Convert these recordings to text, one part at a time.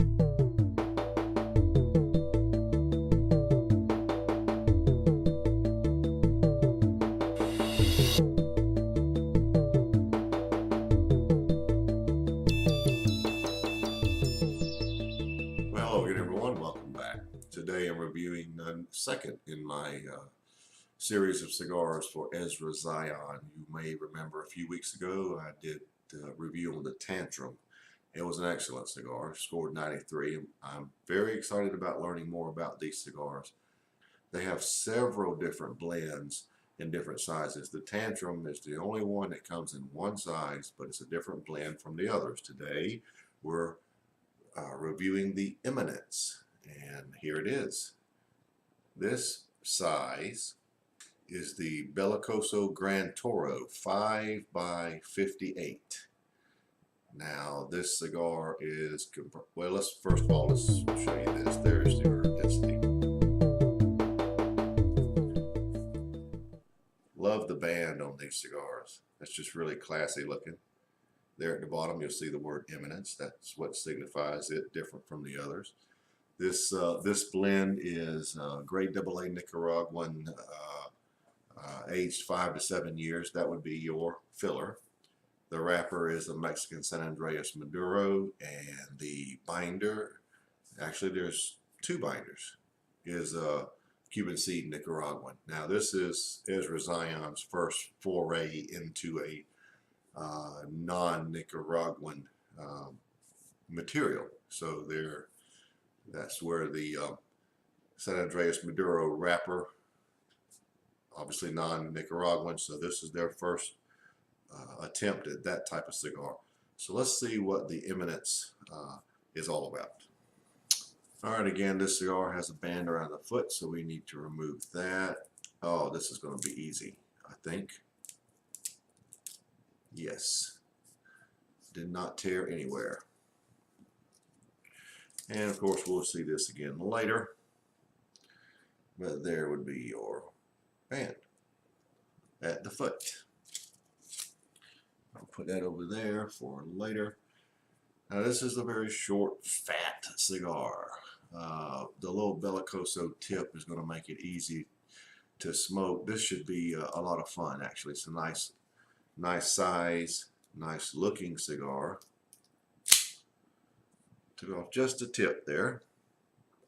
Well, hello again, everyone. Welcome back. Today I'm reviewing the second in my series of cigars for Ezra Zion. You may remember a few weeks ago I did a review on the Tantrum. It was an excellent cigar, scored 93. I'm very excited about learning more about these cigars. They have several different blends in different sizes. The Tantrum is the only one that comes in one size, but it's a different blend from the others. Today we're reviewing the Eminence, and here it is. This size is the Belicoso Gran Toro 5 by 58. Now this cigar is, well, let's first of all, let's show you this. There's the density. Love the band on these cigars. That's just really classy looking. There at the bottom, you'll see the word Eminence. That's what signifies it, different from the others. This blend is grade AA Nicaraguan, aged 5 to 7 years. That would be your filler. The wrapper is a Mexican San Andreas Maduro, and the binder, actually there's two binders, is a Cuban seed Nicaraguan. Now this is Ezra Zion's first foray into a non-Nicaraguan material. So that's where the San Andreas Maduro wrapper, obviously non-Nicaraguan, so this is their first attempt at that type of cigar. So let's see what the Eminence is all about. All right, again, this cigar has a band around the foot, so we need to remove that. Oh, this is going to be easy, I think. Yes, did not tear anywhere. And of course we'll see this again later, but there would be your band at the foot. I'll put that over there for later. Now this is a very short, fat cigar. The little Belicoso tip is going to make it easy to smoke. This should be a lot of fun, actually. It's a nice size, nice looking cigar. Took off just a tip there.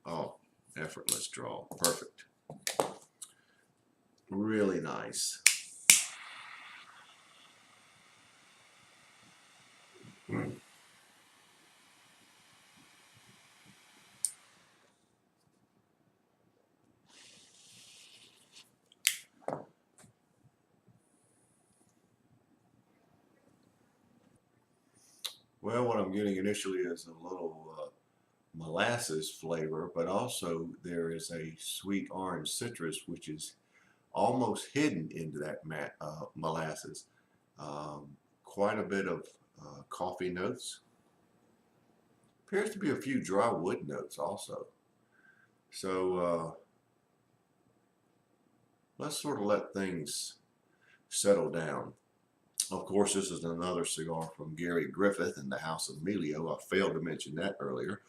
Oh, effortless draw. Perfect. Really nice. Well, what I'm getting initially is a little molasses flavor, but also there is a sweet orange citrus, which is almost hidden into that molasses. Quite a bit of coffee notes. Appears to be a few dry wood notes also. So let's sort of let things settle down. Of course, this is another cigar from Gary Griffith in the House of Melio. I failed to mention that earlier,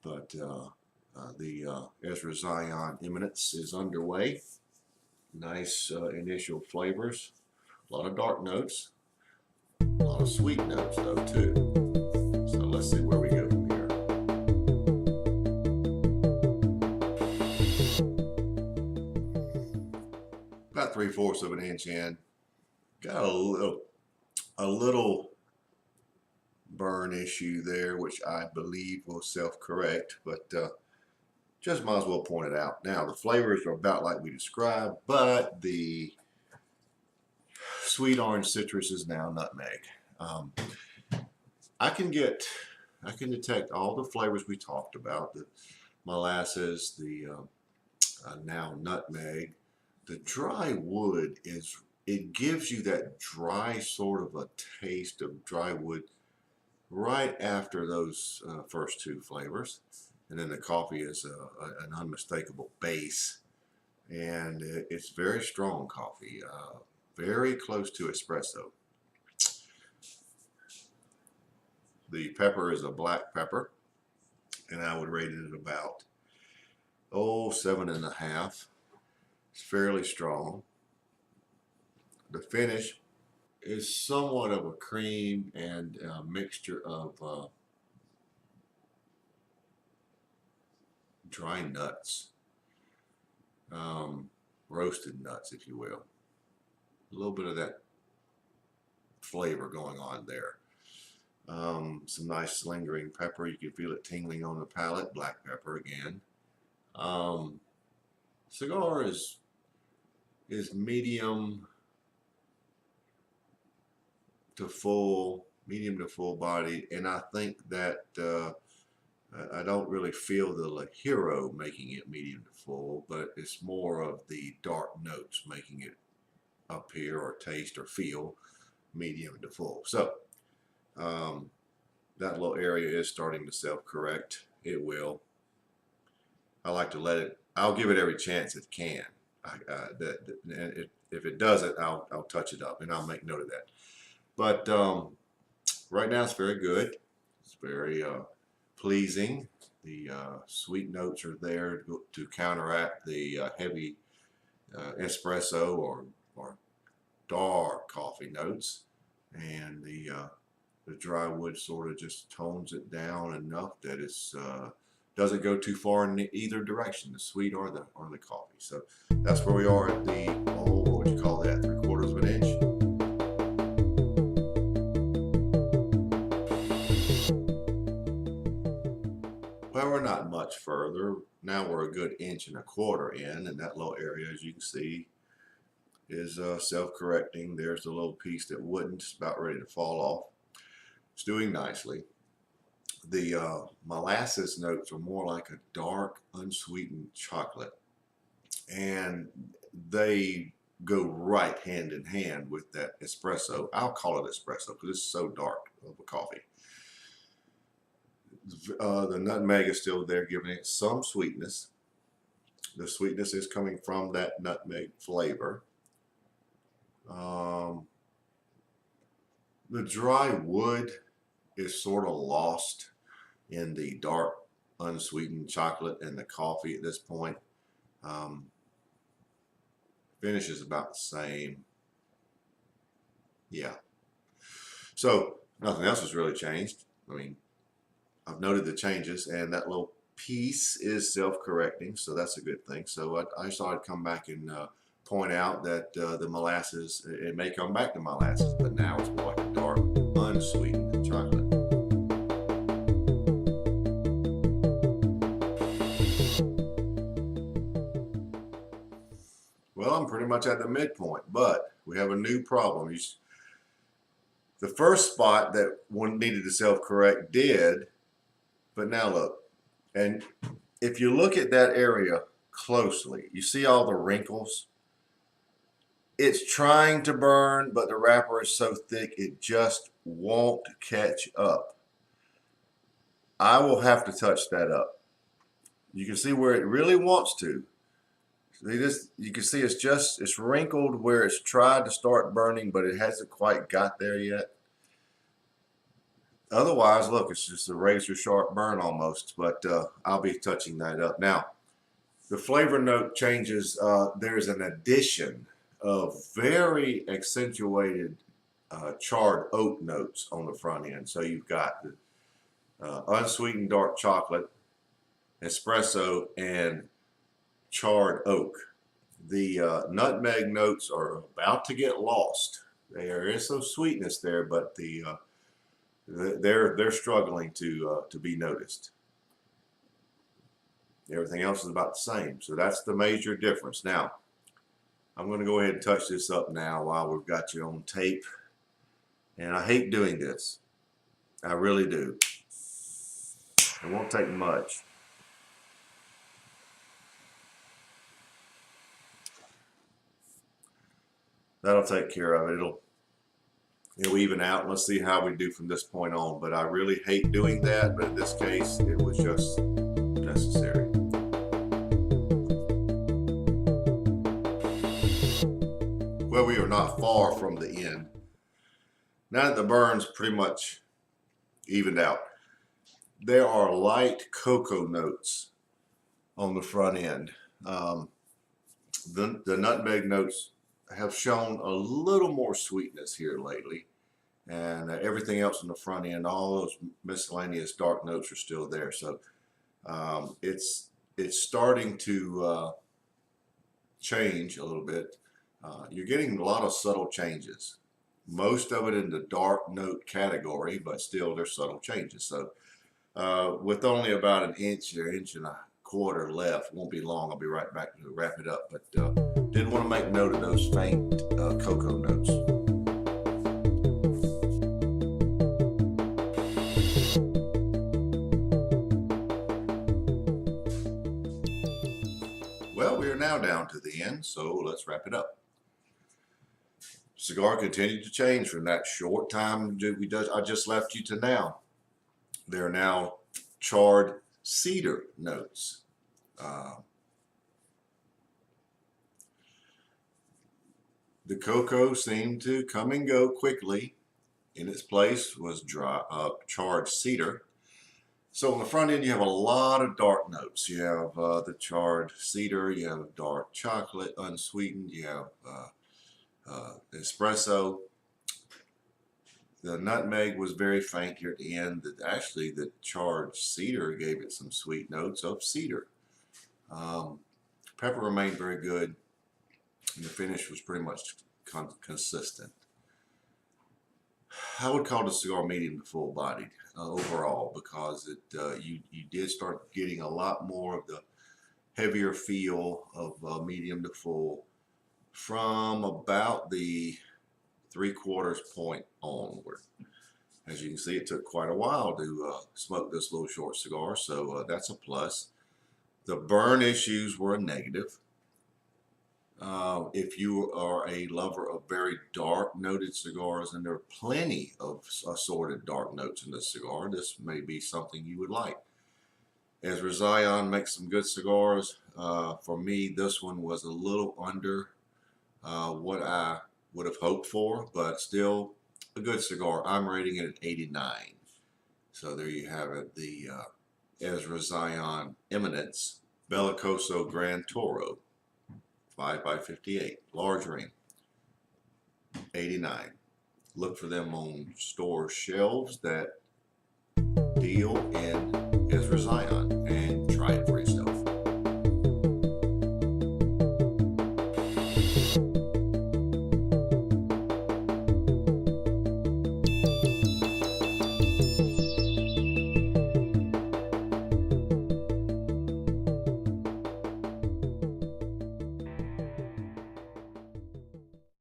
but the Ezra Zion Eminence is underway. Nice initial flavors, a lot of dark notes, a lot of sweet notes though too. So let's see where we go from here. About 3/4 of an inch in. Got a little burn issue there, which I believe will self-correct, but just might as well point it out. Now the flavors are about like we described, but the sweet orange citrus is now nutmeg. I can detect all the flavors we talked about: the molasses, the now nutmeg. The dry wood it gives you that dry sort of a taste of dry wood right after those first two flavors. And then the coffee is an unmistakable base. And it's very strong coffee, very close to espresso. The pepper is a black pepper. and I would rate it at about 7.5. It's fairly strong. The finish is somewhat of a cream and a mixture of dry nuts, roasted nuts, if you will. A little bit of that flavor going on there. Some nice lingering pepper. You can feel it tingling on the palate. Black pepper again. Cigar is medium to full body, and I think that I don't really feel the Hero making it medium to full, but it's more of the dark notes making it up here, or taste or feel medium to full. So that little area is starting to self-correct. It will. I like to let it. I'll give it every chance it can. If it doesn't, I'll touch it up, and I'll make note of that. But right now it's very good. It's very pleasing. The sweet notes are there to counteract the heavy espresso or dark coffee notes, and the dry wood sort of just tones it down enough that it's doesn't go too far in either direction, the sweet or the coffee. So that's where we are at the what would you call that, 3/4 of an inch. Well, we're not much further. Now we're a good 1.25 inches in, and that little area, as you can see, is self-correcting. There's the little piece that wouldn't. It's about ready to fall off. It's doing nicely. The molasses notes are more like a dark, unsweetened chocolate, and they go right hand in hand with that espresso. I'll call it espresso because it's so dark of a coffee. The nutmeg is still there, giving it some sweetness. The sweetness is coming from that nutmeg flavor. The dry wood is sort of lost in the dark, unsweetened chocolate and the coffee at this point. Finish is about the same. Yeah. So nothing else has really changed. I mean, I've noted the changes, and that little piece is self-correcting, so that's a good thing. So I just thought I'd come back and point out that the molasses, it may come back to molasses, but now it's more like a dark, unsweetened chocolate. Well, I'm pretty much at the midpoint, but we have a new problem. The first spot that one needed to self-correct did, but now look, and if you look at that area closely, you see all the wrinkles. It's trying to burn, but the wrapper is so thick it just won't catch up. I will have to touch that up. You can see where it really wants to. See this? You can see it's wrinkled where it's tried to start burning, but it hasn't quite got there yet. Otherwise, look, it's just a razor sharp burn almost, but I'll be touching that up. Now, the flavor note changes. There's an addition of very accentuated charred oak notes on the front end. So you've got the unsweetened dark chocolate, espresso, and charred oak. The nutmeg notes are about to get lost. There is some sweetness there, but they're struggling to be noticed. Everything else is about the same, so that's the major difference. Now, I'm going to go ahead and touch this up now while we've got you on tape. And I hate doing this. I really do. It won't take much. That'll take care of it. It'll even out. Let's see how we do from this point on. But I really hate doing that. But in this case, it was just necessary. Well, we are not far from the end. Now that the burn's pretty much evened out, there are light cocoa notes on the front end. The nutmeg notes have shown a little more sweetness here lately, and everything else on the front end, all those miscellaneous dark notes are still there. So it's starting to change a little bit. You're getting a lot of subtle changes. Most of it in the dark note category, but still there's subtle changes. So with only about an inch or inch and a quarter left, won't be long. I'll be right back to wrap it up. But did want to make note of those faint cocoa notes. Well, we are now down to the end, so let's wrap it up. Cigar continued to change from that short time I just left you to now. There are now charred cedar notes. The cocoa seemed to come and go quickly. In its place was charred cedar. So on the front end, you have a lot of dark notes. You have the charred cedar, you have dark chocolate, unsweetened, you have espresso. The nutmeg was very faint here at the end. Actually, the charred cedar gave it some sweet notes of cedar. Pepper remained very good, and the finish was pretty much consistent. I would call the cigar medium to full bodied overall, because you did start getting a lot more of the heavier feel of medium to full from about the 3/4 point onward. As you can see, it took quite a while to smoke this little short cigar, so that's a plus. The burn issues were a negative. If you are a lover of very dark noted cigars, and there are plenty of assorted dark notes in this cigar, this may be something you would like. Ezra Zion makes some good cigars. For me, this one was a little under what I would have hoped for, but still a good cigar. I'm rating it at 89. So there you have it, the Ezra Zion Eminence Belicoso Gran Toro 5x58, large ring, 89. Look for them on store shelves that deal in Ezra Zion.